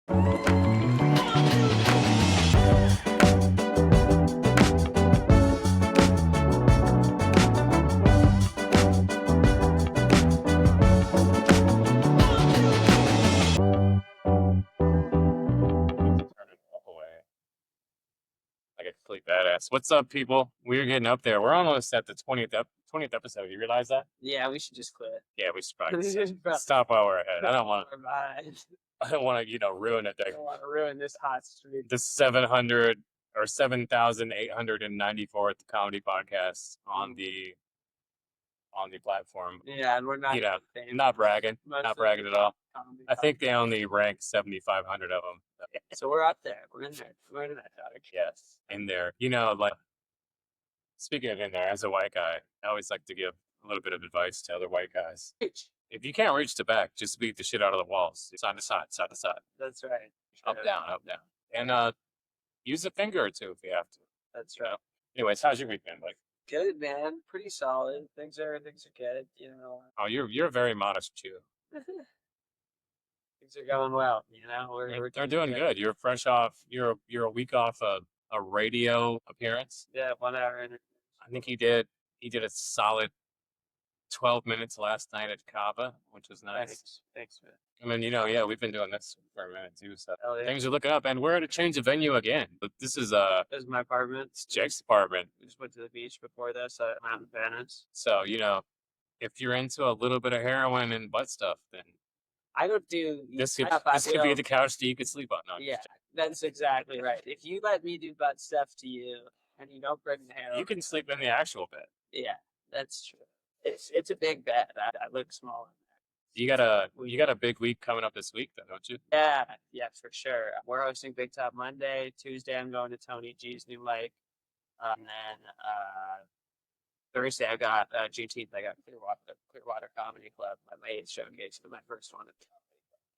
Like a complete badass. What's up, people? We're getting up there. We're almost at the 20th episode. You realize that? Yeah, we should just quit. Yeah, we should probably stop while we're ahead. I don't want to, ruin it. I don't want to ruin this hot streak. The 700 or 7,894th comedy podcast on the platform. Yeah, and we're not not bragging. Not bragging at all. I think they only rank 7,500 of them. So we're up there. We're in there. We're in that topic. Yes, in there. Like, speaking of in there, as a white guy, I always like to give a little bit of advice to other white guys. If you can't reach the back, just beat the shit out of the walls. Side to side, side to side. That's right. Up, down, up, down. And use a finger or two if you have to. That's right. Anyways, how's your week been, like? Good, man. Pretty solid. Things are good, Oh, you're a very modest Jew. Things are going well, They're doing good. You're fresh off. You're a week off a radio appearance. Yeah, 1 hour interview. I think he did a solid 12 minutes last night at Cava, which was nice. Thanks, man. I mean, we've been doing this for a minute too, so yeah. Things are looking up, and we're at a change of venue again. But this is my apartment. It's Jake's apartment. We just went to the beach before this. I'm out in Venice. So if you're into a little bit of heroin and butt stuff, then I don't do this. Could be the couch that you could sleep on. No, yeah, that's exactly right. If you let me do butt stuff to you and you don't bring the heroin, you can sleep in the actual bed. Yeah, that's true. It's a big bed. I look small in there. You got a big week coming up this week, though, don't you? Yeah, for sure. We're hosting Big Top Monday. Tuesday, I'm going to Tony G's new mic. And then Thursday, I got Juneteenth. I got Clearwater Comedy Club. My 8th showcase, but my first one.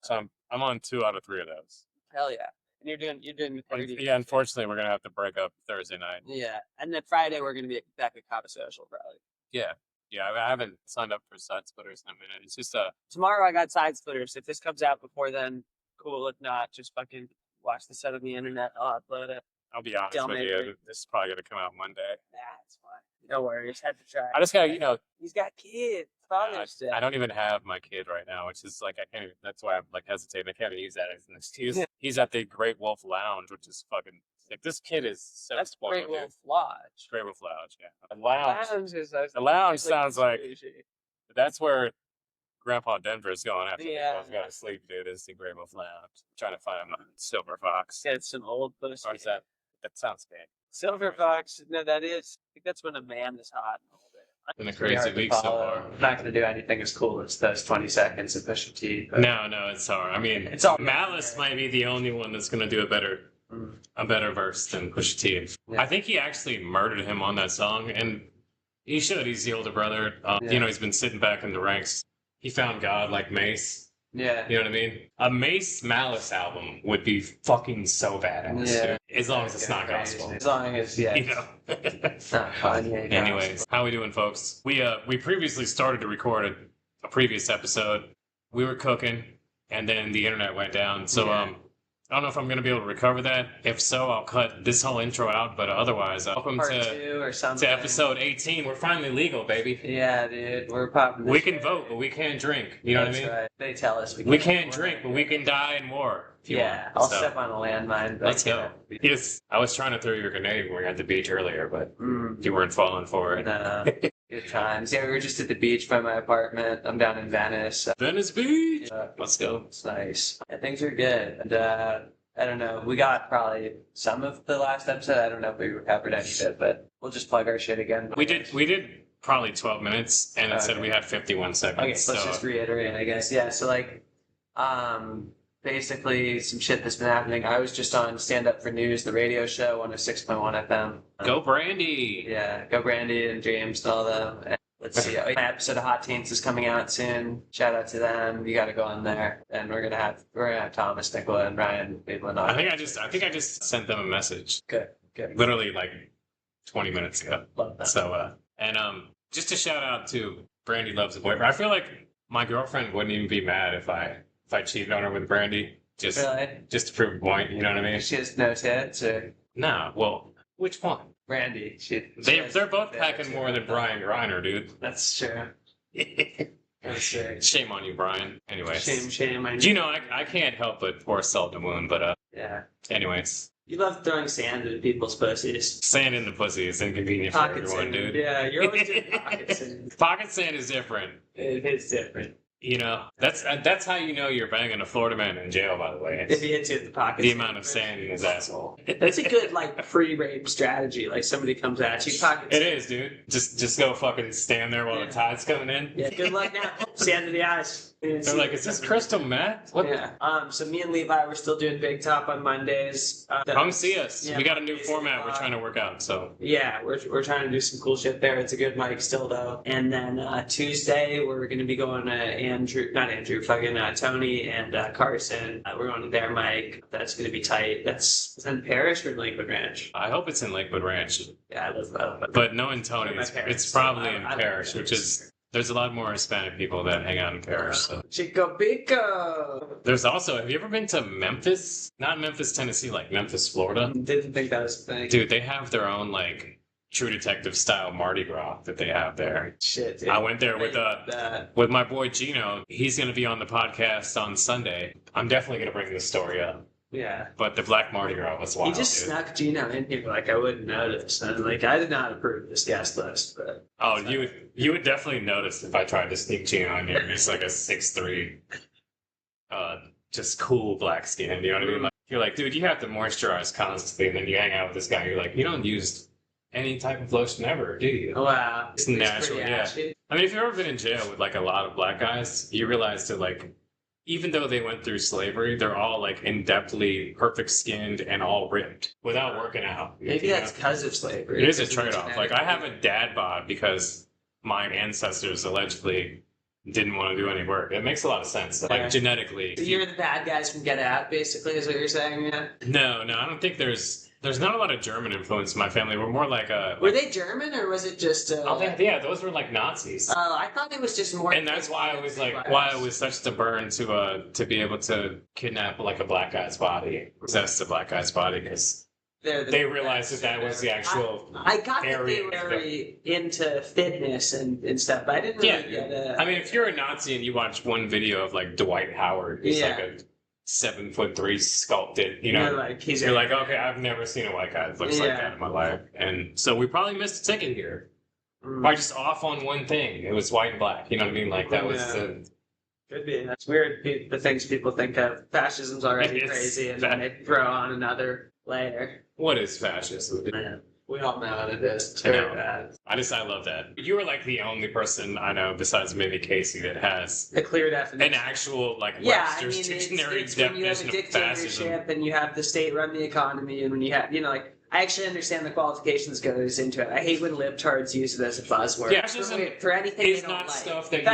So I'm on 2 out of 3 of those. Hell yeah! And you're doing 30. Yeah, unfortunately, we're gonna have to break up Thursday night. Yeah, and then Friday we're gonna be back at Cava Social probably. Yeah. I haven't signed up for Side Splitters in a minute. It's just tomorrow I got Side Splitters. If this comes out before then, cool. If not, just fucking watch the set on the internet. I'll upload it. I'll be honest with you. This is probably gonna come out Monday. That's fine. No worries. Had to try. I just gotta, He's got kids. Father's Day. I don't even have my kid right now, which is like I can't even. That's why I'm like hesitating. I can't even use that as an excuse. He's at the Great Wolf Lounge, which is fucking. Like, this kid is so That's spoiled. Great Wolf Lodge. Great Wolf Lounge, yeah. The lounge sounds like that's where Grandpa Denver is going after he goes to sleep, dude. Is the Great Wolf Lounge. I'm trying to find him a Silver Fox. Get some old pussy. Or is that sounds bad. Silver Fox. No, that is. I think that's when a man is hot. It's been a crazy week so far. I'm not going to do anything as cool as those 20 seconds of Pusha T. No, it's hard. I mean, it's all Malice might be the only one that's going to do a better verse than Pusha T. Yeah. I think he actually murdered him on that song, and he should. He's the older brother. He's been sitting back in the ranks. He found God like Mace. Yeah. You know what I mean? A Mace Malice album would be fucking so badass. Yeah. As long as it's not gospel. As long as, It's not Kanye. Anyways, how we doing, folks? We previously started to record a previous episode. We were cooking, and then the internet went down. So, I don't know if I'm going to be able to recover that. If so, I'll cut this whole intro out. But otherwise, welcome to episode 18. We're finally legal, baby. Yeah, dude. We're popping. We can vote, but we can't drink. You know what I mean? Right. They tell us we can't drink, but we can die in war. I'll step on a landmine. Let's go. Yes, I was trying to throw you a grenade when we were at the beach earlier, but you weren't falling for it. No. Good times. Yeah, we were just at the beach by my apartment. I'm down in Venice. Venice Beach. Let's go. It's nice. Yeah, things are good. And I don't know. We got probably some of the last episode. I don't know if we recovered any of it, but we'll just plug our shit again. We did probably 12 minutes, and it said we had 51 seconds. Okay, so let's just reiterate, I guess. Yeah, so basically some shit that's been happening. I was just on Stand Up for News, the radio show, 106.1 FM. Go Brandy! Yeah, go Brandy and James and all them. And let's see, an episode of Hot Teens is coming out soon. Shout out to them. You got to go on there, and we're gonna have Thomas Nicola and Ryan Maitland on. I think I just sent them a message. Good. Literally like 20 minutes ago. Love that. So just a shout out to Brandy Loves a Boyfriend. I feel like my girlfriend wouldn't even be mad if I cheated on her with Brandy. Just Really? just to prove a point, you know what I mean? She has no tits, or Nah, well, which one? Brandy. They're both packing more than Brian Griner, dude. That's true. That's true. Shame on you, Brian. Anyways. Shame. You know, I can't help but pour salt in the wound, but Yeah. anyways. You love throwing sand in people's pussies. Sand in the pussy is inconvenient for Pocket everyone, sand. dude. Yeah, you're always doing pocket sand. Pocket sand is different. It is different. You know, that's how you know you're banging a Florida man in jail, by the way. If he hits you in the pocket. The amount of sand in his asshole. That's a good pre-rape strategy. Like somebody comes at you, pocket. It is, dude. Just go fucking stand there while the tide's coming in. Yeah. Good luck now. Sand to the eyes. They're like, is this crystal meth? What? Yeah. So me and Levi were still doing Big Top on Mondays. Come see us. Yeah, We got a new format we're trying to work out. So yeah, we're trying to do some cool shit there. It's a good mic still though. And then Tuesday we're going to be going to Tony and Carson. We're going to their mic. That's going to be tight. That's in Parrish or in Lakewood Ranch. I hope it's in Lakewood Ranch. Yeah, I love that. But knowing Tony, it's probably in I Parrish, which is. There's a lot more Hispanic people that hang out in Parrish. So. Chico Pico. There's also, have you ever been to Memphis? Not Memphis, Tennessee, like Memphis, Florida? Didn't think that was a thing. Dude, they have their own, like, True Detective style Mardi Gras that they have there. Shit, dude. I went there with my boy Gino. He's going to be on the podcast on Sunday. I'm definitely going to bring this story up. Yeah. But the Black Mardi Gras was wild, You just snuck Gino in here like I wouldn't notice. And I did not approve this guest list, but oh, you would definitely notice if I tried to sneak Gino in here. He's like a 6'3", just cool black skin. You know what I mean? Like, you're like, dude, you have to moisturize constantly, and then you hang out with this guy. You're like, you don't use any type of lotion ever, do you? Wow, it's natural. Yeah. Ashy. I mean, if you've ever been in jail with like a lot of black guys, you realize that like. Even though they went through slavery, they're all like in-depthly perfect skinned and all ripped without working out. Maybe that's because of slavery. It is a trade-off. Like I have a dad bod because my ancestors allegedly didn't want to do any work. It makes a lot of sense. Like genetically. So you're the bad guys from Get Out, basically, is what you're saying, yeah? No, I don't think there's not a lot of German influence in my family. We're more like a... Were they German, or was it just... yeah, those were like Nazis. Oh, I thought it was just more... And that's why I was like, why it was such the burn to be able to kidnap like a black guy's body, possess a black guy's body, because they realized that was the actual... I got that they were very into fitness and stuff, but I didn't really get it. I mean, if you're a Nazi and you watch one video of like Dwight Howard, who's like a 7'3" sculpted, you know, you're like, okay, I've never seen a white guy that looks like that in my life. And so we probably missed a ticket here. Probably just off on one thing. It was white and black. You know what I mean? Like that was the... Could be. That's weird. The things people think of. Fascism's already crazy, and then they throw on another layer. What is fascism? Man, we all know what it is. It's very bad. I love that. You are like the only person I know besides maybe Casey that has a clear definition, an actual like Webster's dictionary it's definition when you have a dictatorship and you have the state run the economy, and when you have I actually understand the qualifications that goes into it. I hate when libtards use it as a buzzword. Yeah, fascism for anything is they don't not like. stuff that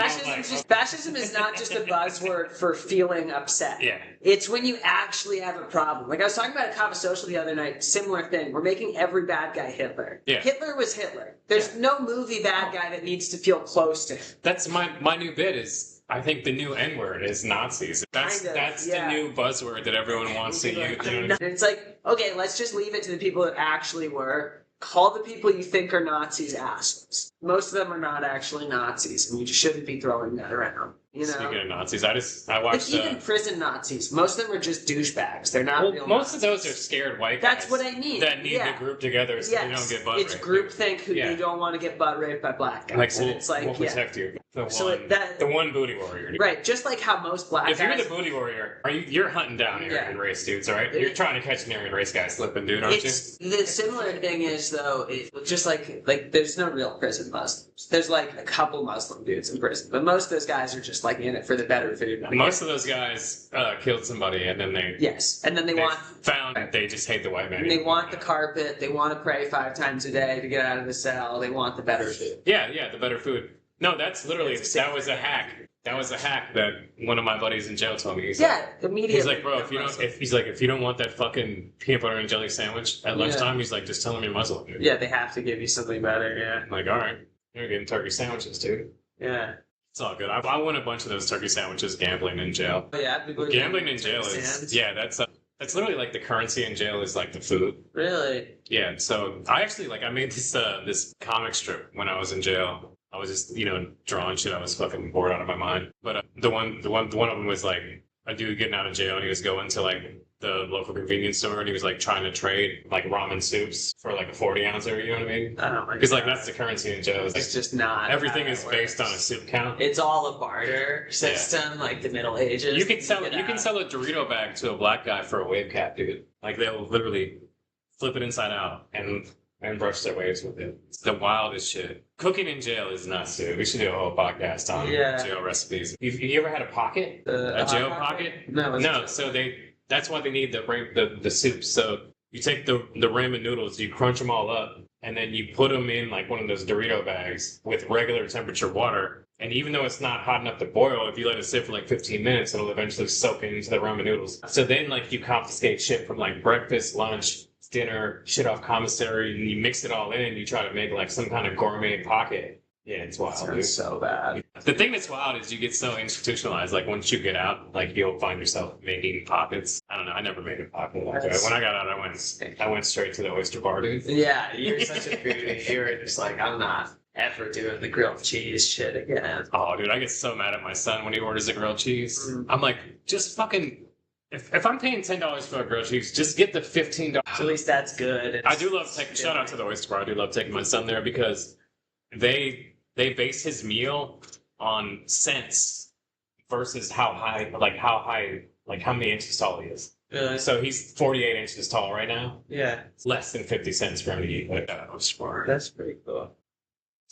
Fascism is not just a buzzword for feeling upset. Yeah. It's when you actually have a problem. Like I was talking about a Kava Social the other night, similar thing. We're making every bad guy Hitler. Yeah. Hitler was Hitler. There's no movie bad guy that needs to feel close to him. That's my new bit is... I think the new N-word is Nazis. That's the new buzzword that everyone wants to use. You know? It's like, okay, let's just leave it to the people that actually were. Call the people you think are Nazis assholes. Most of them are not actually Nazis, and you just shouldn't be throwing that around. You know? Speaking of Nazis, I watched... even prison Nazis. Most of them are just douchebags. They're not real most Nazis. of those are scared white guys. That's what I mean. That need to group together so they don't get butt raped. It's groupthink who you don't want to get butt raped by black guys. Like, we'll protect you. The one booty warrior. Right, just like how most black guys... If you're the booty warrior, you're hunting down Aryan race dudes, alright? You're trying to catch an Aryan race guy slipping, dude, aren't you? The similar thing is, though, just like there's no real prison Muslims. There's like a couple Muslim dudes in prison, but most of those guys are just like in it for the better food. Most of those guys killed somebody and then they... Yes, and then they just hate the white man. And they want the carpet, they want to pray 5 times a day to get out of the cell, they want the better food. Yeah, the better food. No, that's literally, that was a hack. That was a hack that one of my buddies in jail told me. Immediately. He's like, bro, if you don't want that fucking peanut butter and jelly sandwich at lunchtime, he's like, just tell him you're Muslim, dude. Yeah, they have to give you something better, I'm like, all right, you're getting turkey sandwiches, dude. Yeah. It's all good. I won a bunch of those turkey sandwiches gambling in jail. But yeah, people are Gambling in jail is that's literally like the currency in jail is like the food. Really? Yeah. So I actually like I made this comic strip when I was in jail. I was just drawing shit. I was fucking bored out of my mind. But one of them was like a dude getting out of jail and he was going to like the local convenience store and he was like trying to trade like ramen soups for like a 40 ouncer. You know what I mean? Oh my Because like God. that's the currency in jail. It's just not. Everything how is it based works. on a soup count. It's all a barter system, like the Middle Ages. You can sell a Dorito bag to a black guy for a wave cap, dude. Like they'll literally flip it inside out and brush their waves with it. It's the wildest shit. Cooking in jail is nuts, dude. We should do a whole podcast on jail recipes. You ever had a pocket? A jail pocket? No. So that's why they need the soup. So you take the ramen noodles, you crunch them all up, and then you put them in like one of those Dorito bags with regular temperature water. And even though it's not hot enough to boil, if you let it sit for like 15 minutes, it'll eventually soak into the ramen noodles. So then like you confiscate shit from like breakfast, lunch, dinner, shit off commissary, and you mix it all in and you try to make like some kind of gourmet pocket. Yeah, it's wild. Sounds so bad. The thing that's wild is you get so institutionalized. Like once you get out, like you'll find yourself making pockets. I don't know. I never made a pocket. When I got out, I went straight to the oyster bar, dude. Yeah, you're such a foodie. You were just like, I'm not ever doing the grilled cheese shit again. Oh, dude, I get so mad at my son when he orders a grilled cheese. I'm like, just fucking. If I'm paying $10 for a grilled cheese, just get the $15. So at least that's good. I do love taking. Shout out to the oyster bar. I do love taking my son there because they base his meal on cents versus how many inches tall he is. Really? So he's 48 inches tall right now. Yeah. It's less than 50 cents for him to eat like that oyster bar. That's pretty cool.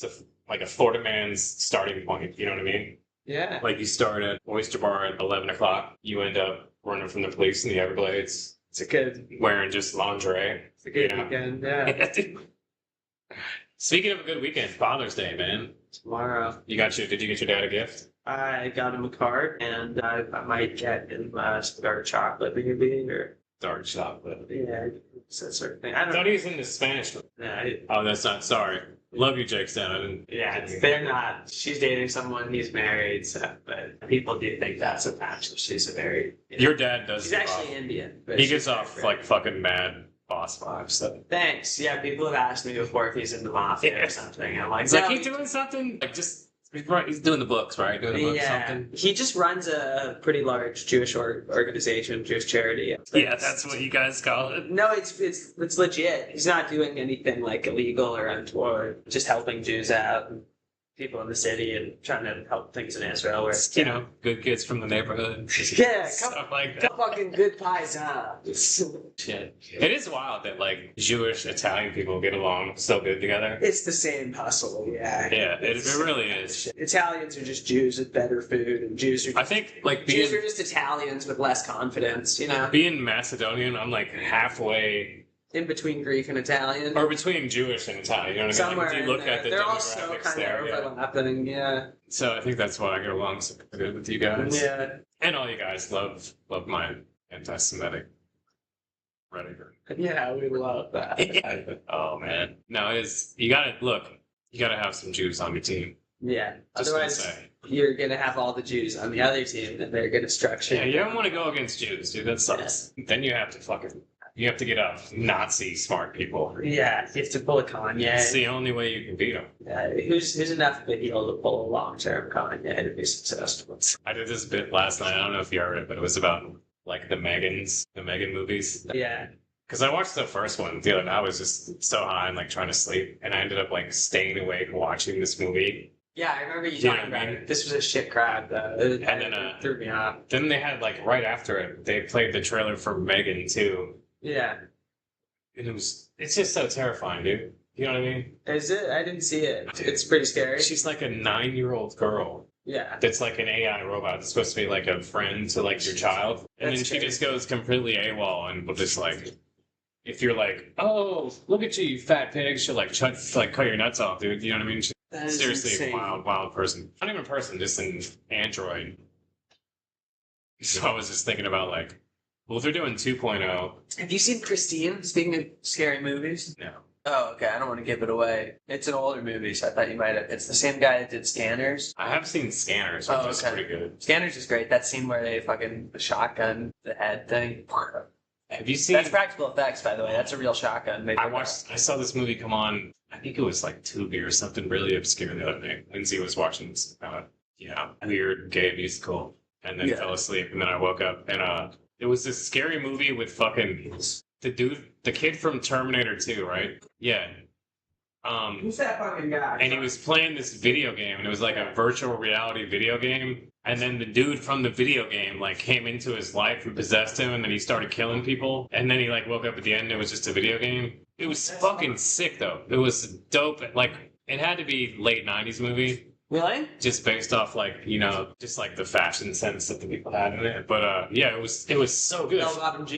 It's like a Florida man's starting point. You know what I mean? Yeah. Like you start at oyster bar at 11 o'clock. You end up running from the police in the Everglades. It's a good, Wearing just lingerie. it's a good weekend. Yeah. Speaking of a good weekend, Father's Day, man. Tomorrow. Did you get your dad a gift? I got him a card, and I might get him some dark chocolate maybe, or Dark chocolate. yeah, it's that sort of thing. I I don't thought know. he was into Spanish. Yeah, Oh, that's not. Sorry. Love you, Jake Stan. I didn't. yeah, they're not. She's dating someone. He's married, so but people do think that sometimes. She's a very. Your dad does. She's give actually off- Indian. But He she's gives very off friendly. like fucking mad boss vibes. So. Thanks. Yeah, people have asked me before if he's in the mafia or something. I'm like, It's like no, he's doing something. Like just he's doing the books, right? Doing the books, yeah, something. he just runs a pretty large Jewish organization, Jewish charity. Yeah, that's what you guys call it. No, it's legit. He's not doing anything like illegal or untoward. Just helping Jews out, and people in the city, and trying to help things in Israel. Where It's, good kids from the neighborhood. yeah, Stuff like that. fucking good pies, huh? Shit. It is wild that like Jewish Italian people get along so good together. It's the same hustle, yeah. Yeah, it really is. Italians are just Jews with better food, and Jews are I think like Jews being are just Italians with less confidence, you know. being Macedonian, I'm like halfway In between Greek and Italian. or between Jewish and Italian. You know what I mean? Somewhere Like, if in you look there. at the They're also demographics kind there, of yeah. overlapping, yeah. So I think that's why I get along so good with you guys. Yeah. And all you guys love my anti-Semitic rhetoric. Yeah, we love that. Oh man, no, it's you gotta have some Jews on your team. Yeah. Just gonna Otherwise, say. you're going to have all the Jews on the other team, and they're going to structure. Yeah, you don't want to go against Jews, dude. That sucks. Then you have to get up Nazi smart people. Yeah, you have to pull a Kanye. It's the only way you can beat them. Yeah, who's enough of a heel to pull a long-term Kanye to be successful? I did this bit last night. I don't know if you heard it, but it was about like the Megan movies. Yeah. Because I watched the first one the other night. I was just so high and like trying to sleep, and I ended up like staying awake watching this movie. Yeah, I remember you Yeah, talking about man. it. This was a shit crowd, though. And then, It threw me off. Then they had like right after it, they played the trailer for Megan too, Yeah. and it's just so terrifying, dude. You know what I mean? Is it? I didn't see it. It's pretty scary. She's like a 9-year-old girl Yeah. that's like an AI robot. It's supposed to be like a friend to like your child, and That's then she crazy. just goes completely AWOL and will just like. If you're like, oh, look at you fat pig, she'll like cut your nuts off, dude. You know what I mean? She's That is seriously insane. a wild person. Not even a person, just an android. So I was just thinking about like, well, if they're doing 2.0, Have you seen Christine? Speaking of scary movies. no. Oh, okay. I don't want to give it away. It's an older movie, so I thought you might have. It's the same guy that did Scanners. I have seen Scanners, which is pretty good. Scanners is great. That scene where they fucking the shotgun the head thing. Have you seen? That's practical effects, by the way. That's a real shotgun. I saw this movie come on. I think it was like Tubi or something really obscure the other day. Lindsay was watching this, weird gay musical, and then fell asleep, and then I woke up, and it was this scary movie with fucking the kid from Terminator 2, right? Yeah. Who's that fucking guy? And he was playing this video game, and it was like a virtual reality video game. And then the dude from the video game like came into his life and possessed him, and then he started killing people. And then he like woke up at the end, and it was just a video game. It was fucking sick though. It was dope. Like it had to be late '90s movie. Really? Just based off like just like the fashion sense that the people had in it. But it was so good.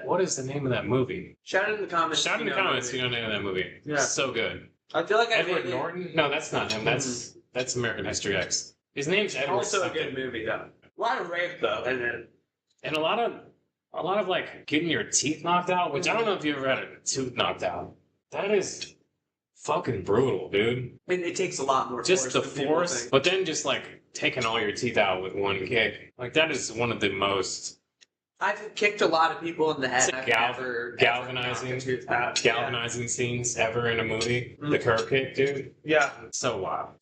What is the name of that movie? Shout it in the comments. Shout in the comments if you know the name of that movie. Yeah. It's so good. I feel like Edward Norton? No, that's not him. That's American History X. His name's Edward. Also something. a good movie though. A lot of rape though, and a lot of like getting your teeth knocked out, which I don't know if you ever had a tooth knocked out. That is fucking brutal, dude. I mean, it takes a lot more. Just the force, but then just like taking all your teeth out with one kick, like that is one of the most. I've kicked a lot of people in the head. Galvanizing scenes ever in a movie. Mm-hmm. The curb kick, dude. Yeah. So wild.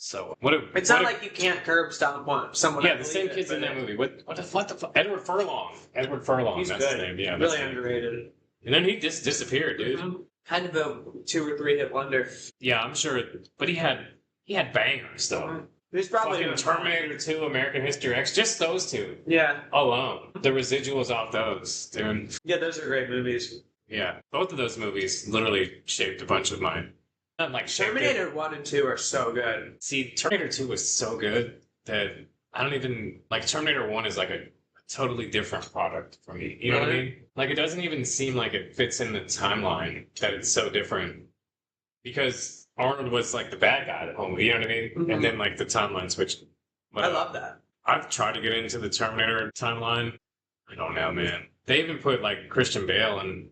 It's not like you can't curb stomp someone. Yeah, the same kid's in that movie. What the fuck? Edward Furlong. Edward Furlong. He's that's good. his name. Yeah, really underrated. And then he just disappeared, dude. Mm-hmm. Kind of a 2 or 3 hit wonder. Yeah, I'm sure. But he had bangers though. Mm-hmm. There's probably fucking Terminator 2, American History X, just those two. Yeah. Alone. The residuals off those, dude. Yeah, those are great movies. Yeah. Both of those movies literally shaped a bunch of mine. Not like Terminator 1 and 2 are so good. See, Terminator 2 was so good that I don't even... Like, Terminator 1 is like a totally different product for me. You know what I mean? Like, it doesn't even seem like it fits in the timeline that it's so different. Because... Arnold was like the bad guy at home, you know what I mean? Mm-hmm. And then like the timeline switched. But, I love that. I've tried to get into the Terminator timeline. I don't know, man. They even put like Christian Bale in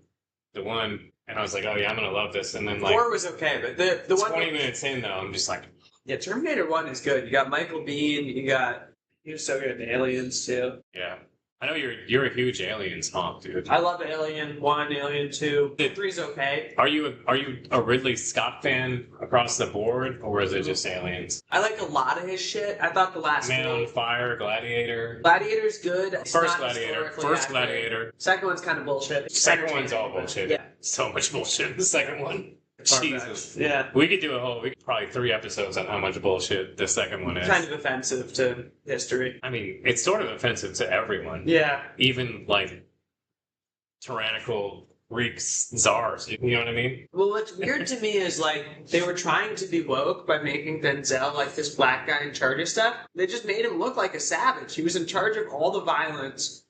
the one, and I was like, oh yeah, I'm gonna love this. And then like 4 was okay, but the 20 minutes in though, I'm just like, yeah, Terminator 1 is good. You got Michael Biehn. He was so good in Aliens too. Yeah. I know you're a huge Aliens honk, dude. I love Alien 1, Alien 2. 3's okay. Are you a Ridley Scott fan across the board, or is it just Aliens? I like a lot of his shit. I thought the last Man on Fire, Gladiator. Gladiator's good. It's First Gladiator. Second one's kind of bullshit. Second one's all bullshit. Yeah. So much bullshit in the second one. Jesus. Yeah. We could probably 3 episodes on how much bullshit the second one is. Kind of offensive to history. I mean, it's sort of offensive to everyone. Yeah. Even, like, tyrannical Greek czars. You know what I mean? Well, what's weird to me is, like, they were trying to be woke by making Denzel, like, this black guy in charge of stuff. They just made him look like a savage. He was in charge of all the violence.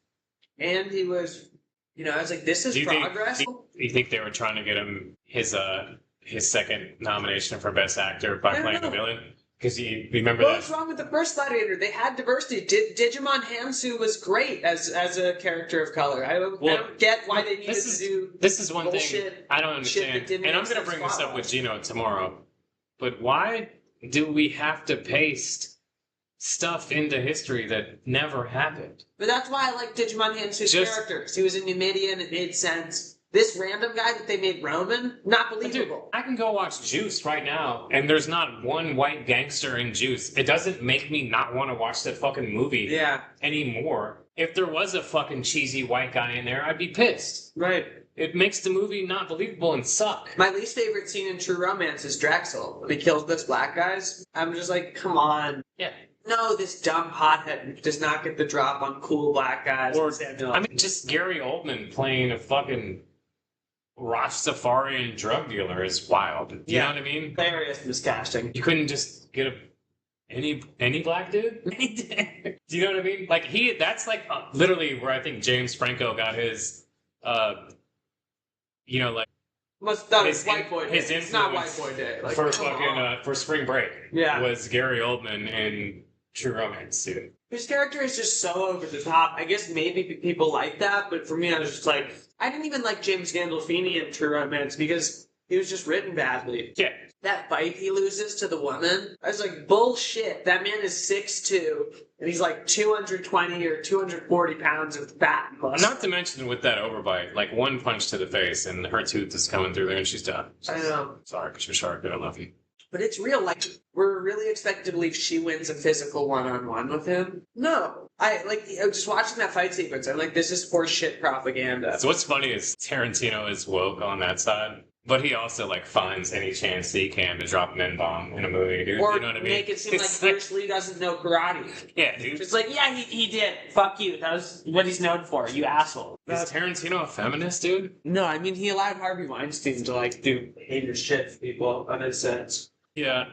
And he was... I was like, this is progress. Do you think they were trying to get him his second nomination for Best Actor by playing the villain? Because you remember that? What's wrong with the first Gladiator? They had diversity. Digimon Hansu was great as a character of color. I don't get why they needed to do this is one thing I don't understand. And I'm going to bring this up with Gino tomorrow. But why do we have to paste stuff into history that never happened? But that's why I like Digimon Hansu's characters. He was a Numidian. It made sense. This random guy that they made Roman, not believable. Dude, I can go watch Juice right now, and there's not one white gangster in Juice. It doesn't make me not want to watch that fucking movie anymore. If there was a fucking cheesy white guy in there, I'd be pissed. Right. It makes the movie not believable and suck. My least favorite scene in True Romance is Drexel. When he kills those black guys, I'm just like, come on. Yeah. No, this dumb hothead does not get the drop on cool black guys. Or, I mean, just Gary Oldman playing a fucking Rastafarian drug dealer is wild. Do you know what I mean? Hilarious miscasting. You couldn't just get any black dude? Do you know what I mean? Like, that's like literally where I think James Franco got his, Must thought it's White Boy Day. It's not White Boy Day. Like, for Spring Break. Yeah. Was Gary Oldman in True Romance, dude. His character is just so over the top. I guess maybe people like that, but for me, I was just like, I didn't even like James Gandolfini in True Romance because He was just written badly. Yeah. That fight he loses to the woman, I was like, bullshit. That man is 6'2", and he's like 220 or 240 pounds of fat and muscle. Not to mention with that overbite, like one punch to the face and her tooth is coming through there and she's done. I know. Sorry, because you're sharp. I love you. But it's real. Like, we're really expected to believe she wins a physical one-on-one with him. No. I just watching that fight sequence, I'm like, this is horseshit propaganda. So what's funny is Tarantino is woke on that side, but he also like finds any chance he can to drop an N-bomb in a movie, dude. Or you know what I mean? make it seem like Bruce Lee doesn't know karate. Yeah, dude. It's like, yeah, he did. Fuck you. That was what he's known for, you asshole. Is Tarantino a feminist, dude? No, I mean, he allowed Harvey Weinstein to, like, do haters shit for people on his sets. Yeah.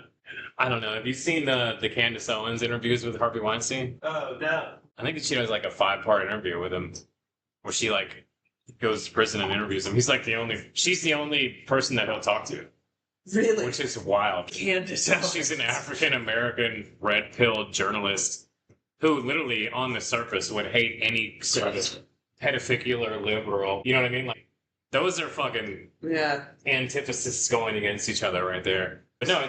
I don't know. Have you seen the Candace Owens interviews with Harvey Weinstein? Oh, no. I think she does like a 5-part interview with him where she like goes to prison and interviews him. She's the only person that he'll talk to. Really? Which is wild. Candace Owens. She's an African-American red-pilled journalist who literally on the surface would hate any sort of pedophile liberal. You know what I mean? Like, those are fucking antitheses going against each other right there. But no,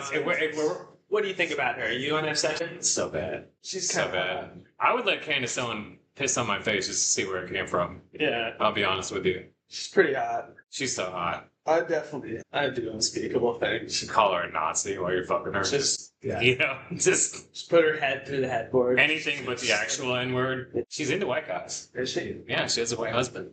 what do you think about her? You on her section? It's so bad. She's so bad. I would let Candace Owens piss on my face just to see where it came from. Yeah. I'll be honest with you. She's pretty hot. She's so hot. I do unspeakable things. You call her a Nazi while you're fucking her. Just put her head through the headboard. Anything but the actual N-word. She's into white guys. Is she? Yeah, she has a white husband.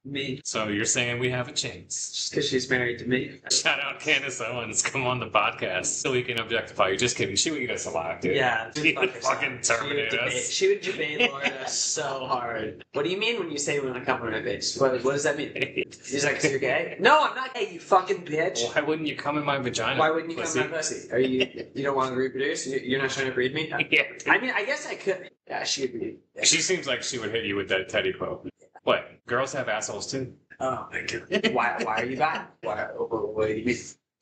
Me. So you're saying we have a chance? Just because she's married to me. Shout out Candace Owens. Come on the podcast so we can objectify you. Just kidding. She would eat us alive, dude. Yeah. She would fucking terminate us. She would debate Florida so hard. What do you mean when you say we want to come on my face? What does that mean? He's like, you're gay? No, I'm not gay, you fucking bitch. Why wouldn't you come in my vagina? Why wouldn't you come in my pussy? Are you don't want to reproduce? You're not trying to breed me? Yeah. I mean, I guess I could. Yeah, she would be. Yeah. She seems like she would hit you with that teddy quote. What? Girls have assholes too? Oh my god. Why are you back? What do you mean?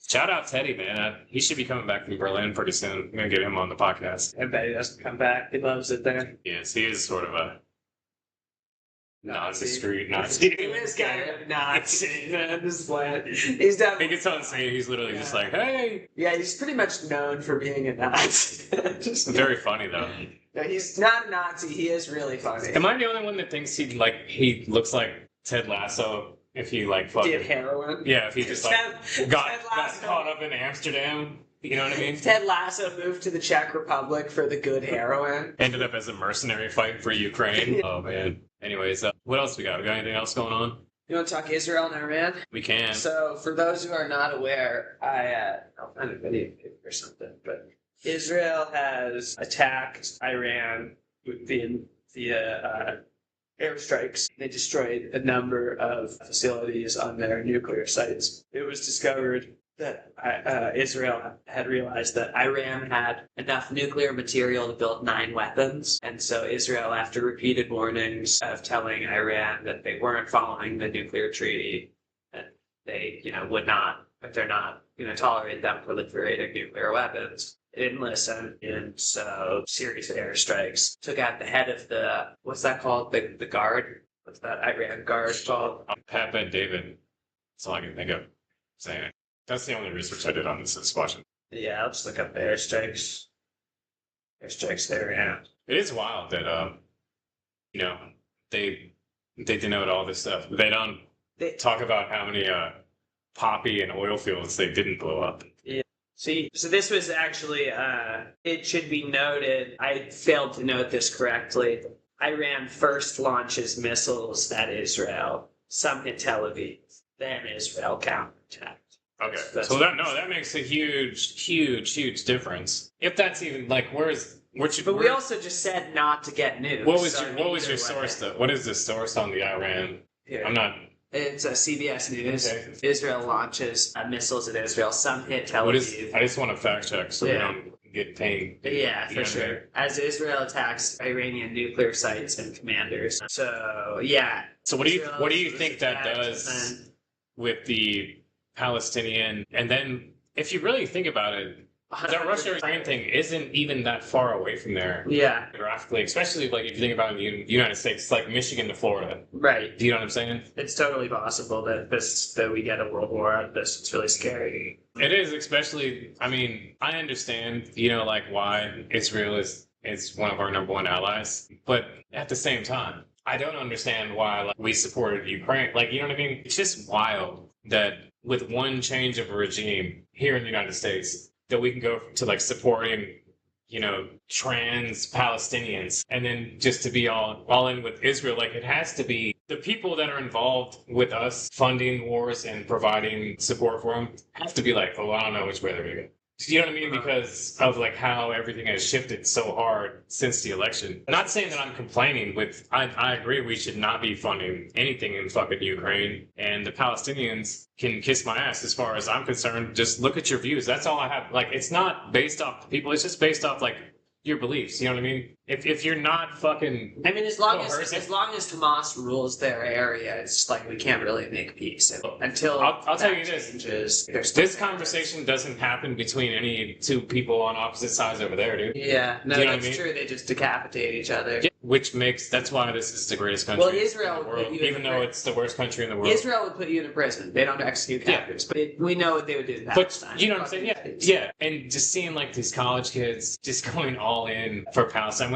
Shout out Teddy, man. He should be coming back from Berlin pretty soon. I'm going to get him on the podcast. I bet he doesn't come back. He loves it there. Yes, he is sort of a Nazi. Nazi. He is kind of a Nazi on this planet. He's definitely. He gets on scene. He's literally just like, hey. Yeah, he's pretty much known for being a Nazi. Very funny, though. No, he's not a Nazi. He is really funny. Am I the only one that thinks he looks like Ted Lasso if he like fucking did heroin? Yeah, if he just like got caught up in Amsterdam. You know what I mean? Ted Lasso moved to the Czech Republic for the good heroin. Ended up as a mercenary fight for Ukraine. Oh man. Anyways, what else we got? We got anything else going on? You want to talk Israel and Iran? We can. So, for those who are not aware, I'll find a video or something, but Israel has attacked Iran via airstrikes. They destroyed a number of facilities on their nuclear sites. It was discovered that Israel had realized that Iran had enough nuclear material to build 9 weapons. And so Israel, after repeated warnings of telling Iran that they weren't following the nuclear treaty, that they, would not, but they're not going to tolerate them proliferating nuclear weapons, they didn't listen. And so series of airstrikes took out the head of what's that called? The guard? What's that Iran guard called? Pat Ben David. That's all I can think of saying. That's the only research I did on this watching. Yeah, I'll just look up the airstrikes. Airstrikes there, yeah. It is wild that, they denote all this stuff. They don't talk about how many poppy and oil fields they didn't blow up. Yeah. See, so this was actually, it should be noted, I failed to note this correctly. Iran first launches missiles at Israel. Some hit Tel Aviv. Then Israel counterattacked. Okay, so that makes a huge difference. If that's even like, we also just said not to get nukes. What was your source though? What is the source on the Iran? Here. I'm not. It's CBS News. Okay. Israel launches missiles at Israel. Some hit Tel Aviv. I just want to fact check so we don't get paid. Yeah, for sure. As Israel attacks Iranian nuclear sites and commanders. So yeah. So what do you think that does with the Palestinian, and then if you really think about it, The Russia-Ukraine thing isn't even that far away from there. Yeah. Geographically, especially like if you think about it in the United States, it's like Michigan to Florida. Right. Do you know what I'm saying? It's totally possible that we get a world war out of this. It's really scary. It is, especially. I mean, I understand, like why Israel is one of our number one allies, but at the same time, I don't understand why like we supported Ukraine. Like, you know what I mean? It's just wild that with one change of a regime here in the United States, that we can go to like supporting, trans Palestinians, and then just to be all in with Israel. Like, it has to be the people that are involved with us funding wars and providing support for them have to be like, oh, I don't know which way they're going to go. You know what I mean? Because of like how everything has shifted so hard since the election. Not saying that I'm complaining with, I agree we should not be funding anything in fucking Ukraine, and the Palestinians can kiss my ass as far as I'm concerned. Just look at your views. That's all I have. Like, it's not based off the people. It's just based off like your beliefs. You know what I mean? If you're not fucking, I mean, as long as Hamas rules their area, it's like we can't really make peace until. I'll tell you this: changes, this conversation doesn't happen between any two people on opposite sides over there, dude. Yeah, no, you know that's true. They just decapitate each other. Yeah, that's why this is the greatest country. Well, Israel in the world, even though it's the worst country in the world. Israel would put you in a prison. They don't execute captives, but we know what they would do to Palestine. But you know what I'm saying? Yeah. And just seeing like these college kids just going all in for Palestine when.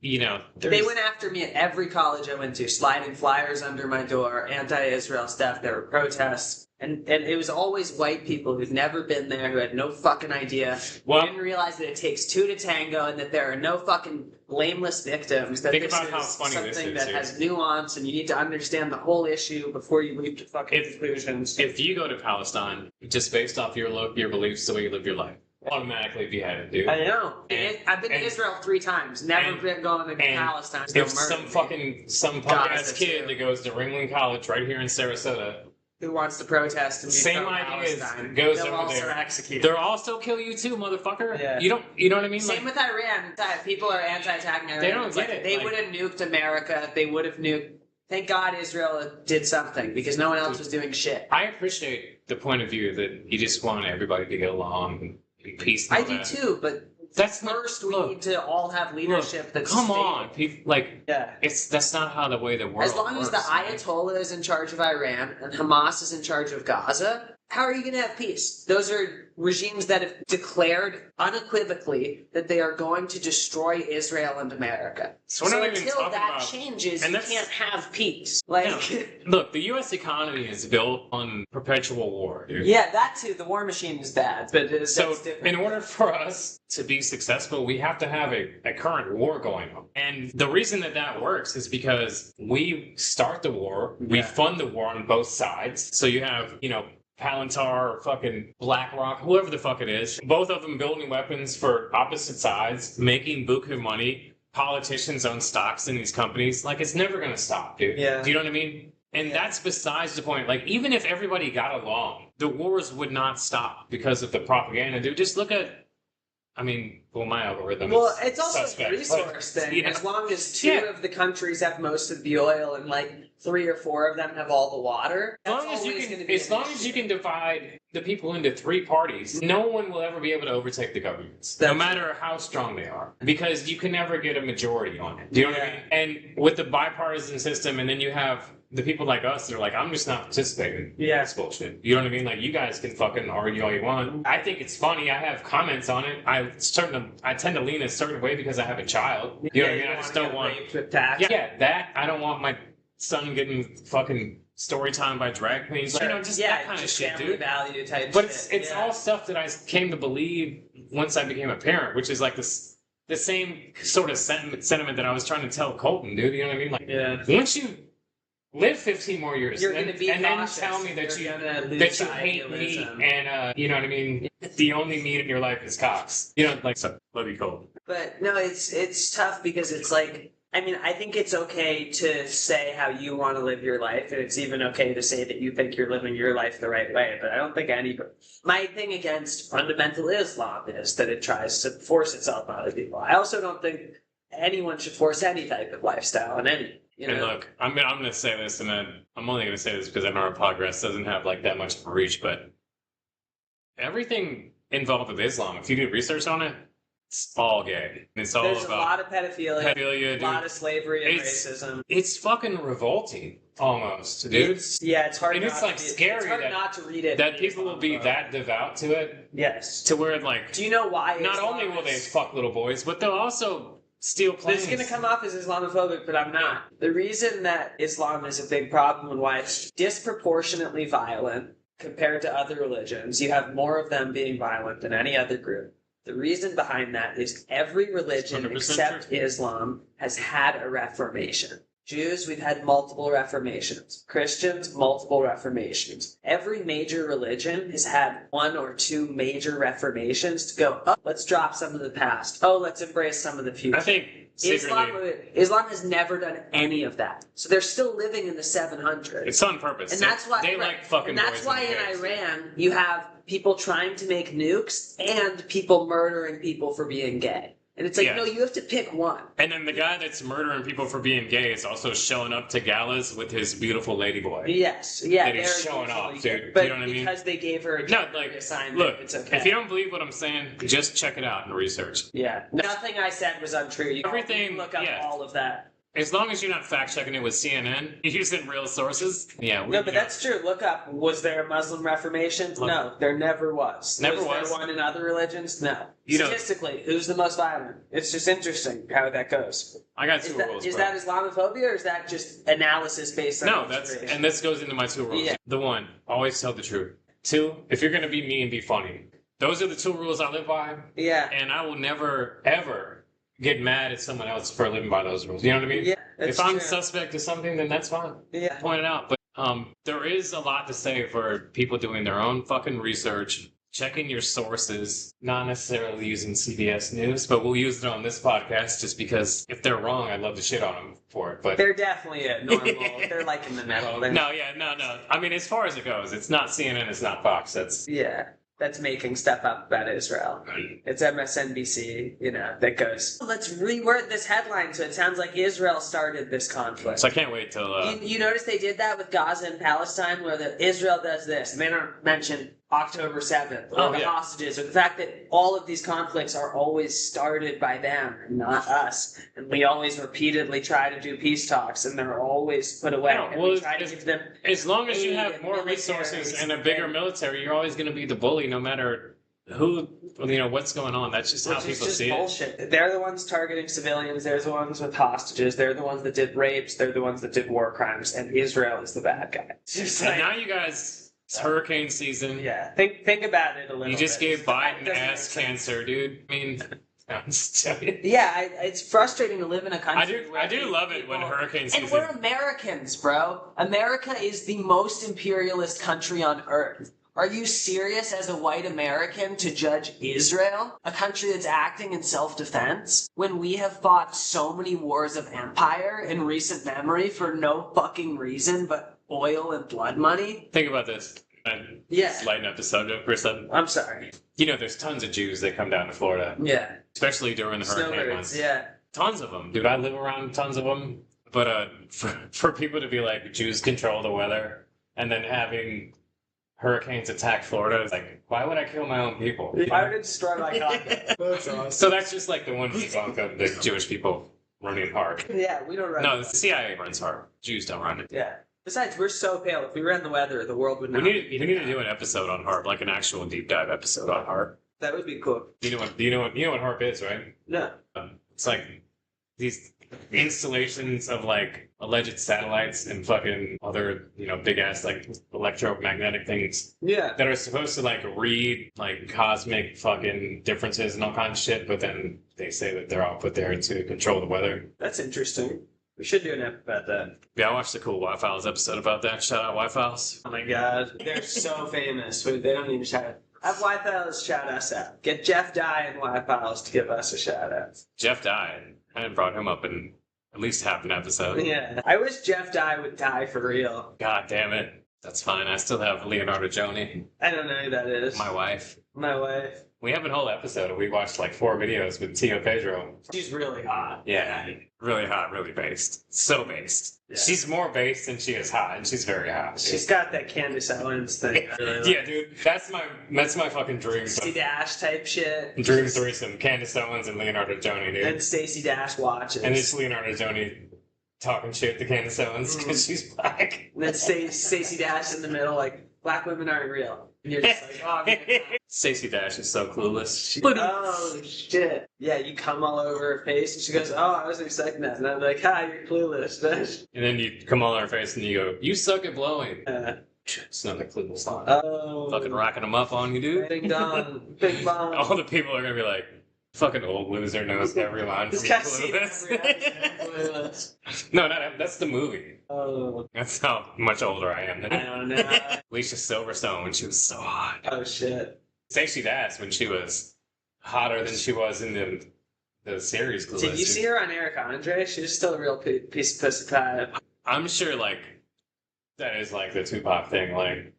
They went after me at every college I went to, sliding flyers under my door, anti-Israel stuff. There were protests. And it was always white people who'd never been there, who had no fucking idea, who didn't realize that it takes two to tango and that there are no fucking blameless victims, that this is something that has nuance and you need to understand the whole issue before you leap to fucking conclusions. If you go to Palestine, just based off your beliefs, the way you live your life, automatically beheaded, dude. I know. I've been to Israel 3 times. Never been going to Palestine. If some punk ass kid that goes to Ringling College right here in Sarasota who wants to protest and same ideas goes they'll over also there. Execute. They'll also kill you too, motherfucker. Yeah. You know what I mean? Same with Iran. People are anti-attacking Iran. They don't get it. They would have nuked America. They would have nuked. Thank God Israel did something because no one else was doing shit. I appreciate the point of view that you just want everybody to get along and peace. I do too, but that's first we need to all have leadership that's come stable. on, people. That's not how the way the world. As long as the Ayatollah is in charge of Iran and Hamas is in charge of Gaza, how are you going to have peace? Those are regimes that have declared unequivocally that they are going to destroy Israel and America. So until that changes, you can't have peace. Look, the U.S. economy is built on perpetual war, dude. Yeah, that too. The war machine is bad, but in order for us to be successful, we have to have a current war going on. And the reason that works is because we start the war, we fund the war on both sides. So you have, Palantir or fucking BlackRock, whoever the fuck it is, both of them building weapons for opposite sides, making buku money. Politicians own stocks in these companies. Like, it's never going to stop, dude. Yeah. Do you know what I mean? And that's besides the point. Like, even if everybody got along, the wars would not stop because of the propaganda, dude. Just look at, my algorithm. Well, it's also a resource thing. As long as 2 of the countries have most of the oil and 3 or 4 of them have all the water, as long as you can divide the people into 3 parties, no one will ever be able to overtake the governments, no matter how strong they are, because you can never get a majority on it. Do you know what I mean? And with the bipartisan system, and then you have the people like us that are like, I'm just not participating. Yeah. That's bullshit. You know what I mean? Like, you guys can fucking argue all you want. I think it's funny. I have comments on it. I tend to lean a certain way because I have a child. You know what I mean? I just don't want... I don't want my son getting fucking story time by drag queens. Sure. That kind of shit, dude. Value type but it's all stuff that I came to believe once I became a parent, which is like the same sort of sentiment that I was trying to tell Colton, dude. You know what I mean? Once you live 15 more years, and then tell me that you hate meat and you know what I mean. The only meat in your life is cocks. Love you, Colton. But no, it's tough because it's like. I think it's okay to say how you want to live your life, and it's even okay to say that you think you're living your life the right way, but I don't think my thing against fundamental Islam is that it tries to force itself on other people. I also don't think anyone should force any type of lifestyle on anyone. And look, I'm going to say this, and then I'm only going to say this because I know our progress doesn't have that much reach, but everything involved with Islam, if you do research on it, it's all gay. It's all There's about a lot of pedophilia, pedophilia, a dude. lot of slavery and racism. It's fucking revolting, almost, dude. It's hard. And not it's like to scary It's hard that, not to read it. that people will be that devout to it. Yes. To where, like, do you know why? Not only will they fuck little boys, but they'll also steal planes. This is going to come off as Islamophobic, but I'm not. The reason that Islam is a big problem and why it's disproportionately violent compared to other religions, you have more of them being violent than any other group. The reason behind that is every religion except true. Islam has had a reformation. Jews, we've had multiple reformations. Christians, multiple reformations. Every major religion has had one or two major reformations to go, oh, let's drop some of the past. Oh, let's embrace some of the future. I think Islam has never done any of that. So they're still living in the 700s. It's on purpose. And that's why they like fucking And that's boys why and in gays. Iran you have people trying to make nukes and people murdering people for being gay. And it's like, Yeah. no, you have to pick one. And then the guy that's murdering people for being gay is also showing up to galas with his beautiful ladyboy. Yes, yeah. That he's they're showing off, usually- dude. But You know what I mean? because they gave her a No, gender like, assignment, look, it's okay. if you don't believe what I'm saying, just check it out and research. Yeah. Nothing I said was untrue. You Everything- can look up yeah. all of that. As long as you're not fact checking it with CNN, you're using real sources. Yeah. No, but that's true. Look up. Was there a Muslim Reformation? Look. No, there never was. Never was. was. There one in other religions? No. You know- Statistically, who's the most violent? It's just interesting how that goes. I got Is two that, rules. is bro. that Islamophobia or is that just analysis based on No, that's observation? and this goes into my two rules. Yeah. The one, always tell the truth. Two, if you're gonna be mean, be funny. Those are the two rules I live by, Yeah. and I will never ever get mad at someone else for living by those rules. You know what I mean? Yeah. If I'm suspect of something, then that's fine. Yeah. Point it out. But there is a lot to say for people doing their own fucking research, checking your sources, not necessarily using CBS News, but we'll use it on this podcast just because if they're wrong, I'd love to shit on them for it. But They're definitely a normal. They're like in the middle. They're, no. I mean, as far as it goes, it's not CNN, it's not Fox. That's Yeah. That's making stuff up about Israel. It's MSNBC, that goes, let's reword this headline so it sounds like Israel started this conflict. so I can't wait till. You notice they did that with Gaza and Palestine, where Israel does this, and they don't mention October 7th, or the hostages, or the fact that all of these conflicts are always started by them, and not us. And we always repeatedly try to do peace talks, and they're always put away. No, and well, we try to give them as long as you aid have and more military resources and a bigger military, you're always going to be the bully, no matter who, what's going on. That's just how Which is people just see bullshit. It. They're the ones targeting civilians. They're the ones with hostages. They're the ones that did rapes. They're the ones that did war crimes. And Israel is the bad guy. It's just And like, now you guys, it's hurricane season. yeah, think about it a little. You just bit. gave Biden Doesn't ass make sense. cancer, dude. I mean, I'm just telling you. Yeah, it's frustrating to live in a country. I do love it when hurricane season. And we're Americans, bro. America is the most imperialist country on earth. Are you serious as a white American to judge Israel, a country that's acting in self-defense, when we have fought so many wars of empire in recent memory for no fucking reason but oil and blood money? Think about this. And Yeah. lighten up the subject for a second. I'm sorry. There's tons of Jews that come down to Florida, Yeah. especially during the hurricane Snowbirds, months. yeah. Tons of them, dude. I live around tons of them. But for people to be like, Jews control the weather, and then having hurricanes attack Florida, it's like, why would I kill my own people? I would destroy my continent. That's awesome. So that's just like the one debunk of the Jewish people running hard. Yeah, we don't run. No, the CIA runs hard. Jews don't run it. Yeah. Besides, we're so pale. If we ran the weather, the world would We not. need to do an episode on HARP, like an actual deep dive episode on HARP. That would be cool. You know what HARP is, right? No. It's like these installations of like alleged satellites and fucking other, big ass like electromagnetic things Yeah. that are supposed to like read like cosmic fucking differences and all kinds of shit, but then they say that they're all put there to control the weather. That's interesting. We should do an app about that. Yeah, I watched the cool Y-Files episode about that. Shout out Y-Files. Oh my god. They're so famous. They don't need to shout out. Have Y-Files shout us out. Get Jeff Dye and Y-Files to give us a shout out. Jeff died. I hadn't brought him up in at least half an episode. Yeah. I wish Jeff Dye would die for real. God damn it. That's fine. I still have Leonardo Joni, I don't know who that is. my wife. My wife. We have a whole episode and we watched like 4 videos with Tio Pedro. She's really hot. Yeah, really hot, really based. So based. Yeah. She's more based than she is hot, and she's very hot. She's got that Candace Owens thing. I really like. Yeah, dude, that's my fucking dream. Stacey Dash type shit. Dream threesome: Candace Owens and Leonardo Joni, dude. And Stacey Dash watches. And it's Leonardo Joni talking shit to Candace Owens because she's black. And then Stacey Dash in the middle, like, black women aren't real. And you're just like, oh, man. Stacey Dash is so clueless. Oh, shit. Yeah, you come all over her face, and she goes, oh, I wasn't expecting that. And I'm like, ha, you're clueless, bitch. And then you come all on her face and you go, you suck at blowing. It's not a clueless line. Oh. Fucking rocking them up on you, dude. Big Don. Big Don. All the people are going to be like, fucking old loser knows every line from This guy's seen every Clueless. episode. No, that's the movie. Oh. That's how much older I am. I don't know. Alicia Silverstone when she was so hot. Oh, shit. Stacey Dash when she was hotter than she was in the series Clueless. Did you see her on Eric Andre? She was still a real piece of pussy pie. I'm sure, like, that is like the Tupac thing, like,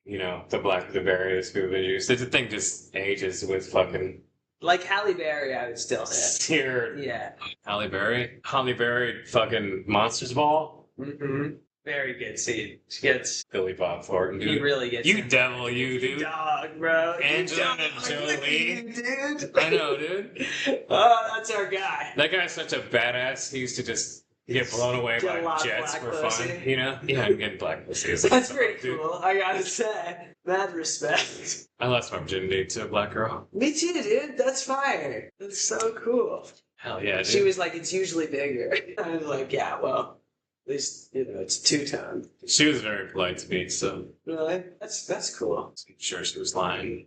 you know, the black with the berry, the scuba juice. The thing just ages with fucking... Like Halle Berry, I would still hit. Seared. Yeah. Halle Berry fucking Monsters Ball. Mm-hmm. Very good scene. She gets... Billy Bob Thornton, dude. He really gets... You devil, you, dude. Dog, bro. Angelina Jolie. Dude. I know, dude. Oh, that's our guy. That guy's such a badass. He used to just get blown away Get a lot by of jets black for pussy. fun, you know? Yeah, I'm getting black pussy. It's like That's some pretty dude. cool, I gotta say. Mad respect. I lost my virginity to a black girl. Me too, dude. That's fire. That's so cool. Hell yeah, dude. She was like, it's usually bigger. I was like, yeah, well, at least, you know, it's 2-tone. She was very polite to me, so Really? That's cool. I'm sure she was lying.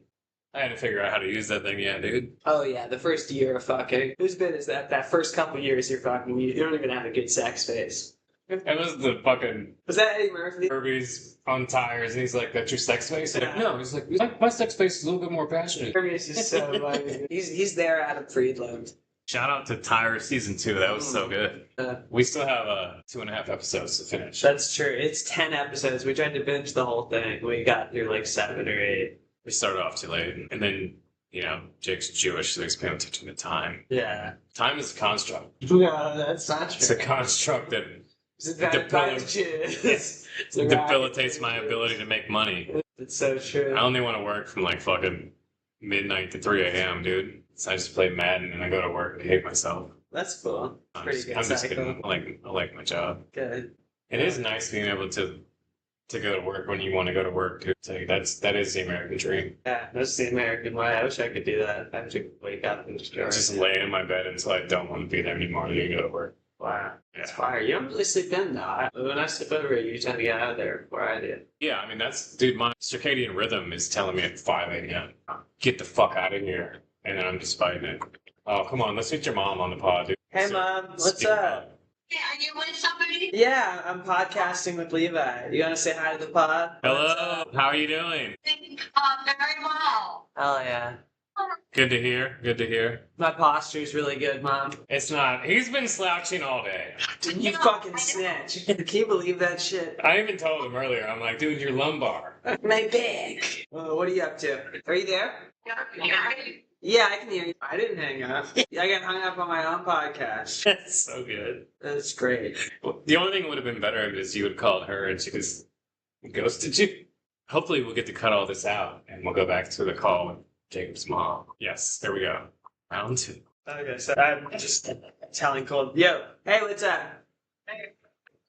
I had to figure out how to use that thing, yeah, dude. Oh, yeah, the first year of fucking. Whose bit is that? That first couple years you're fucking, you don't even have a good sex face. It was the fucking Was that Eddie Murphy? Kirby's on tires, and he's like, "That's your sex face?" I'm like, Yeah. no, he's like, my sex face is a little bit more passionate. Kirby's just so funny. He's there, Adam Friedland. Shout out to Tire season 2. That was so good. We still have 2.5 episodes to finish. That's true. It's 10 episodes. We tried to binge the whole thing. We got through like 7 or 8. We started off too late, and then you know Jake's Jewish, so he's paying attention to time. Yeah. Time is a construct. No, that's not true. It's a construct that It's debilitates my ability to make money. It's so true. I only want to work from like fucking midnight to 3 a.m., dude. So I just play Madden and I go to work and hate myself. That's cool. I'm Pretty just, good I'm just cycle. kidding. I like my job. Good. It is nice being able to go to work when you want to go to work too. So that is the American dream. Yeah, that's the American way. I wish I could do that. I have to wake up and Just lay in my bed until I don't want to be there anymore and go to work. Wow. That's Yeah. fire. You don't really sleep in though. When I sleep over, you tend to get out of there before I do. Yeah, I mean dude, my circadian rhythm is telling me at 5 a.m. Get the fuck out of here. And then I'm just fighting it. Oh, come on, let's get your mom on the pod, dude. Hey So, Mom, what's speak up? Yeah, are you with somebody? Yeah, I'm podcasting with Levi. You wanna say hi to the pod? Hello, how are you doing? Very well. Hell yeah. Good to hear. Good to hear. My posture's really good, Mom. It's not. He's been slouching all day. Dude, you No, fucking I snitch. Can you believe that shit? I even told him earlier. I'm like, dude, your lumbar. My bag. What are you up to? Are you there? Yeah, I can hear you. I didn't hang up. I got hung up on my own podcast. That's so good. That's great. Well, the only thing that would have been better is you would called her and she just ghosted you. Hopefully, we'll get to cut all this out and we'll go back to the call with Jacob's mom. Yes, there we go. Round 2. Okay, so I'm just telling Cole, yo, hey, what's up? Hey,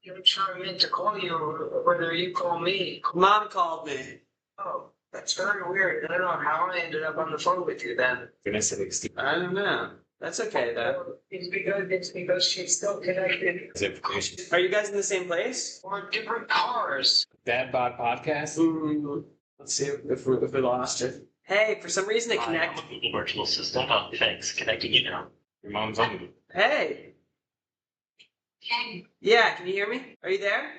you're trying me to call you, or whether you call me. Mom called me. Oh, that's very weird. I don't know how I ended up on the phone with you then. Goodness sakes. I don't know. That's okay, though. It's because she's still connected. Information. Are you guys in the same place? Or different cars. Dad Bod Podcast? Let's see if we lost it. Hey, for some reason it connected. the virtual system. Oh, thanks. Connecting you now. Your mom's on. Hey. Okay. Yeah, can you hear me? Are you there?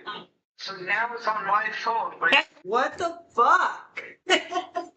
So now it's on my phone. But What the fuck?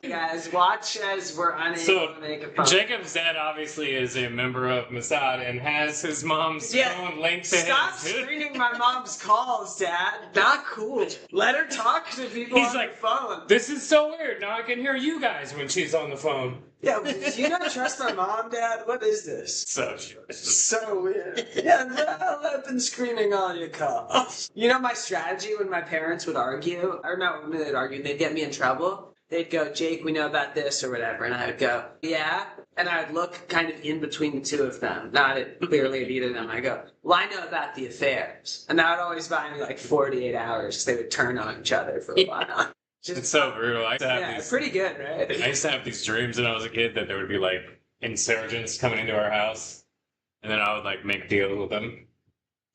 Guys, watch as we're unable to make a phone. Jacob's dad obviously is a member of Mossad and has his mom's phone linked to Stop his. screening my mom's calls, Dad. Not cool. Let her talk to people He's on like, the phone. This is so weird. Now I can hear you guys when she's on the phone. Yeah, do you not trust my mom, Dad? What is this? So So weird. Yeah, well, I've been screening all your calls. You know my strategy when my parents would argue? Or no, when they'd argue, they'd get me in trouble. They'd go, Jake, we know about this or whatever. And I would go, yeah. And I would look kind of in between the two of them, not clearly at either of them. I go, well, I know about the affairs. And that would always buy me like 48 hours because they would turn on each other for a while. It's so brutal. I used to have these, pretty good, right? I used to have these dreams when I was a kid that there would be like insurgents coming into our house. And then I would like make deals with them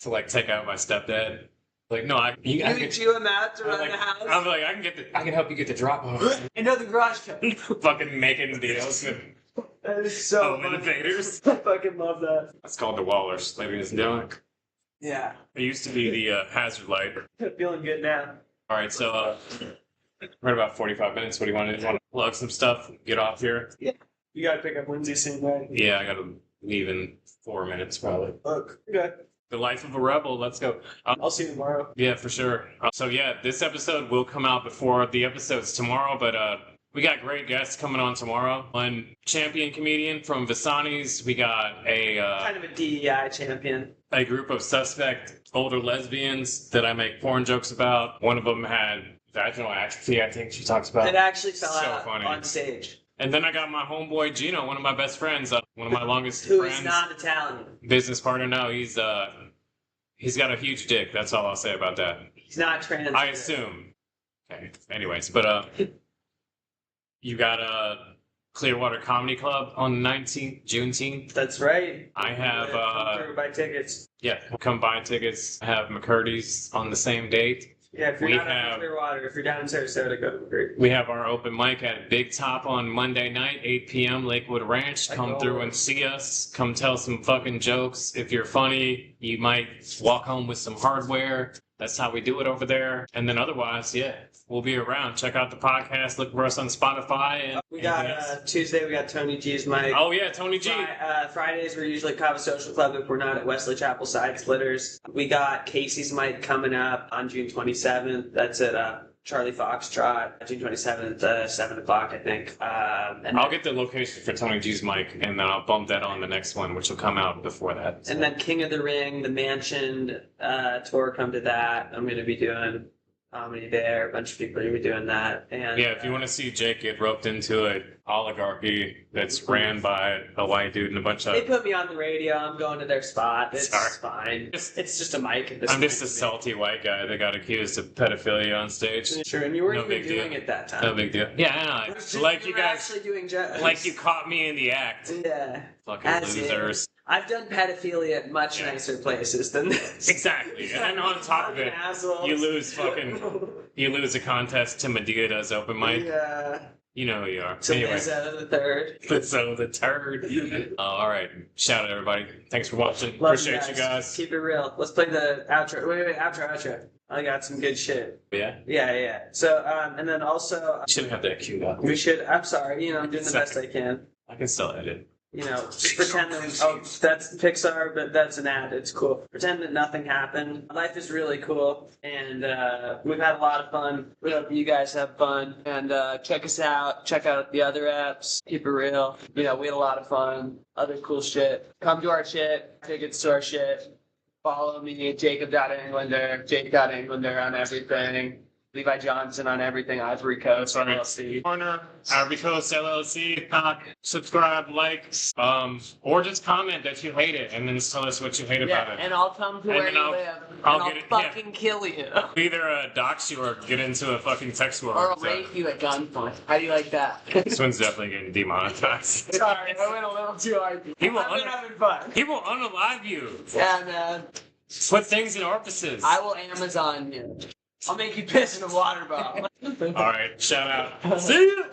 to like take out my stepdad. Like, no, You chew him out to run the house? I'm like, I can help you get the drop home. I know the garage code. Fucking making deals with That is so home invaders. I fucking love that. That's called the Wallers, ladies and gentlemen. Yeah. It used to be the hazard light. Feeling good now. All right, so we're at about 45 minutes. What do you want to plug some stuff? Get off here? Yeah. You gotta pick up Lindsay soon, right? Yeah, I gotta leave in 4 minutes probably. Look. Okay. The life of a rebel. Let's go. I'll see you tomorrow. Yeah, for sure. So yeah, this episode will come out before the episodes tomorrow, but we got great guests coming on tomorrow. One champion comedian from Visani's. We got Kind of a DEI champion. a group of suspect older lesbians that I make porn jokes about. One of them had vaginal atrophy, I think she talks about. It actually fell So out funny. on stage. And then I got my homeboy Gino, one of my best friends, one of my longest Who friends. is not Italian. Business partner now. He's got a huge dick. That's all I'll say about that. He's not trans. I assume. Okay. Anyways, but you got a Clearwater Comedy Club on the 19th, Juneteenth. That's right. I have Buy tickets. yeah, come buy tickets. I have McCurdy's on the same date. Yeah, if you're We not have- in Clearwater, if you're down in Sarasota, go to Great. We have our open mic at Big Top on Monday night, 8 p.m. Lakewood Ranch. Come through and see us. Come tell some fucking jokes. If you're funny, you might walk home with some hardware. That's how we do it over there. And then otherwise, yeah, we'll be around. Check out the podcast. Look for us on Spotify. And We got Tuesday. We got Tony G's mic. oh yeah, Tony G. Fridays we're usually Kava Social Club if we're not at Wesley Chapel Side Splitters. We got Casey's mic coming up on June 27th. That's at Charlie Foxtrot, June 27th, 7 o'clock, I think. And I'll get the location for Tony G's mic, and then I'll bump that on the next one, which will come out before that. And then King of the Ring, the Mansion tour, come to that. I'm going to be doing comedy there. A bunch of people are going to be doing that. And Yeah, if you want to see Jake get roped into an oligarchy that's ran by a white dude and a bunch they of... put me on the radio. I'm going to their spot. It's Sorry. fine. Just- It's just a mic at this I'm point just a to me. salty white guy that got accused of pedophilia on stage. Sure, and you weren't No even big deal. doing it that time. No big deal. Yeah, I know. Like you were guys... actually doing jokes. Like you caught me in the act. Yeah. Fucking As losers. I've done pedophilia at much Yeah. nicer places than this. Exactly. And then on top of it, Assholes. you lose you lose a contest to Medea does open mic. Yeah. You know who you are. So Anyway. Lizzo the third. So the turd. All right. Shout out everybody. Thanks for watching. Love Appreciate you guys. Keep it real. Let's play the outro. Wait, outro. I got some good shit. Yeah. Yeah. So, and then also, Should have that queued up. we should, I'm sorry, I'm doing the best I can. I can still edit. Just pretend that, that's Pixar, but that's an ad. It's cool. Pretend that nothing happened. Life is really cool, and we've had a lot of fun. We hope you guys have fun, and check us out. Check out the other apps. Keep it real. We had a lot of fun. Other cool shit. Come to our shit. Tickets to our shit. Follow me, Jacob.Englander, Jake.Englander on everything. Levi Johnson on everything, Ivory Coast, LLC. Corner, Ivory Coast LLC. Subscribe, like, or just comment that you hate it, and then tell us what you hate about it. And I'll come to And where then you I'll- live, I'll and I'll get it- yeah. fucking kill you. Either dox you or get into a fucking text war. Or I'll So, rape you at gunpoint. How do you like that? this one's definitely getting demonetized. Sorry, I went a little too hard. He will I've been having fun. He will unalive you. Yeah, man. Put things in orifices. I will Amazon you. I'll make you piss in a water bottle. All right, shout out. See you.